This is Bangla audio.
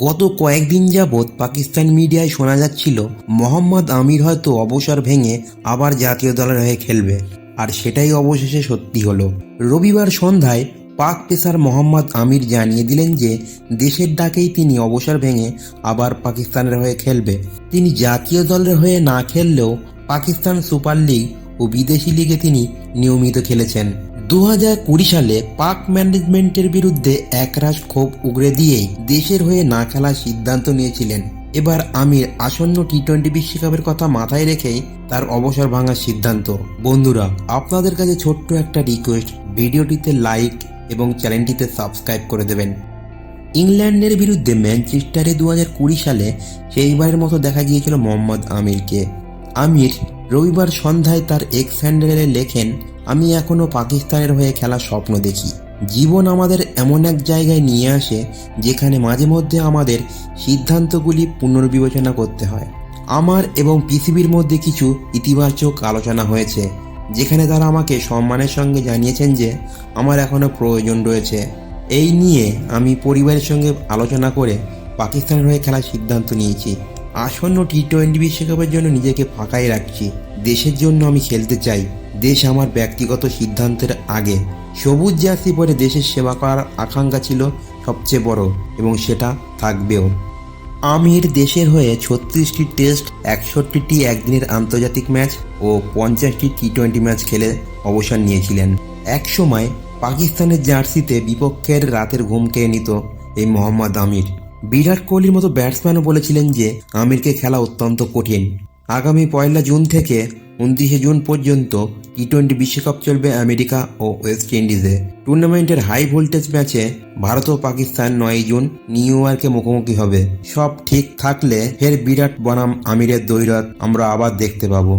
গত কয়েকদিন যাবৎ পাকিস্তান মিডিয়ায় শোনা যাচ্ছিল মোহাম্মদ আমির হয়তো অবসর ভেঙে আবার জাতীয় দলের হয়ে খেলবে, আর সেটাই অবশেষে সত্যি হলো। রবিবার সন্ধ্যায় পাক পেসার মোহাম্মদ আমির জানিয়ে দিলেন যে দেশের ডাকেই তিনি অবসর ভেঙে আবার পাকিস্তানের হয়ে খেলবে। তিনি জাতীয় দলের হয়ে না খেললেও পাকিস্তান সুপার লিগ ও বিদেশি লিগে তিনি নিয়মিত খেলেছেন। 2020 সালে পাক ম্যানেজমেন্টের বিরুদ্ধে একরাশ ক্ষোভ উগরে দিয়েই দেশের হয়ে না খেলার সিদ্ধান্ত নিয়েছিলেন। এবার আমির আসন্ন টি-20 বিশ্বকাপের কথা মাথায় রেখেই তার অবসর ভাঙার সিদ্ধান্ত। বন্ধুরা, আপনাদের কাছে ছোট্ট একটা রিকোয়েস্ট, ভিডিওটিতে লাইক এবং চ্যানেলটিতে সাবস্ক্রাইব করে দেবেন। ইংল্যান্ডের বিরুদ্ধে ম্যানচেস্টারে 2020 সালে সেইবারের মতো দেখা গিয়েছিল মোহাম্মদ আমিরকে। আমির রবিবার সন্ধ্যায় তার এক্স হ্যান্ডেলে লেখেন, আমি এখনও পাকিস্তানের হয়ে খেলার স্বপ্ন দেখি। জীবন আমাদের এমন এক জায়গায় নিয়ে আসে যেখানে মাঝে মধ্যে আমাদের সিদ্ধান্তগুলি পুনর্বিবেচনা করতে হয়। আমার এবং পৃথিবীর মধ্যে কিছু ইতিবাচক আলোচনা হয়েছে, যেখানে তারা আমাকে সম্মানের সঙ্গে জানিয়েছেন যে আমার এখনও প্রয়োজন রয়েছে। এই নিয়ে আমি পরিবারের সঙ্গে আলোচনা করে পাকিস্তানের হয়ে খেলার সিদ্ধান্ত নিয়েছি। আসন্ন টি-20 বিশ্বকাপের জন্য নিজেকে ফাঁকাই রাখছি। দেশের জন্য আমি খেলতে চাই। দেশ আমার ব্যক্তিগত সিদ্ধান্তের আগে। সবুজ জার্সি পরে দেশের সেবা করার আকাঙ্ক্ষা ছিল সবচেয়ে বড়, এবং সেটা থাকবেও। আমির দেশের হয়ে 36টি টেস্ট, 61টি একদিনের আন্তর্জাতিক ম্যাচ ও 50টি টি-20 ম্যাচ খেলে অবসর নিয়েছিলেন। একসময় পাকিস্তানের জার্সিতে বিপক্ষের রাতের ঘুম কেড়ে নিত এই মোহাম্মদ আমির। বিরাট কোহলির মতো ব্যাটসম্যানও বলেছিলেন যে আমিরকে খেলা অত্যন্ত কঠিন। আগামী 1 জুন থেকে 29 জুন পর্যন্ত টি-20 বিশ্বকাপ চলবে আমেরিকা ও ওয়েস্ট ইন্ডিজে। টুর্নামেন্টের হাই ভোল্টেজ ম্যাচে ভারত ও পাকিস্তান 9 জুন নিউ ইয়র্কে মুখোমুখি হবে। সব ঠিক থাকলে ফের বিরাট বনাম আমিরের দ্বৈরথ আমরা আবার দেখতে পাবো।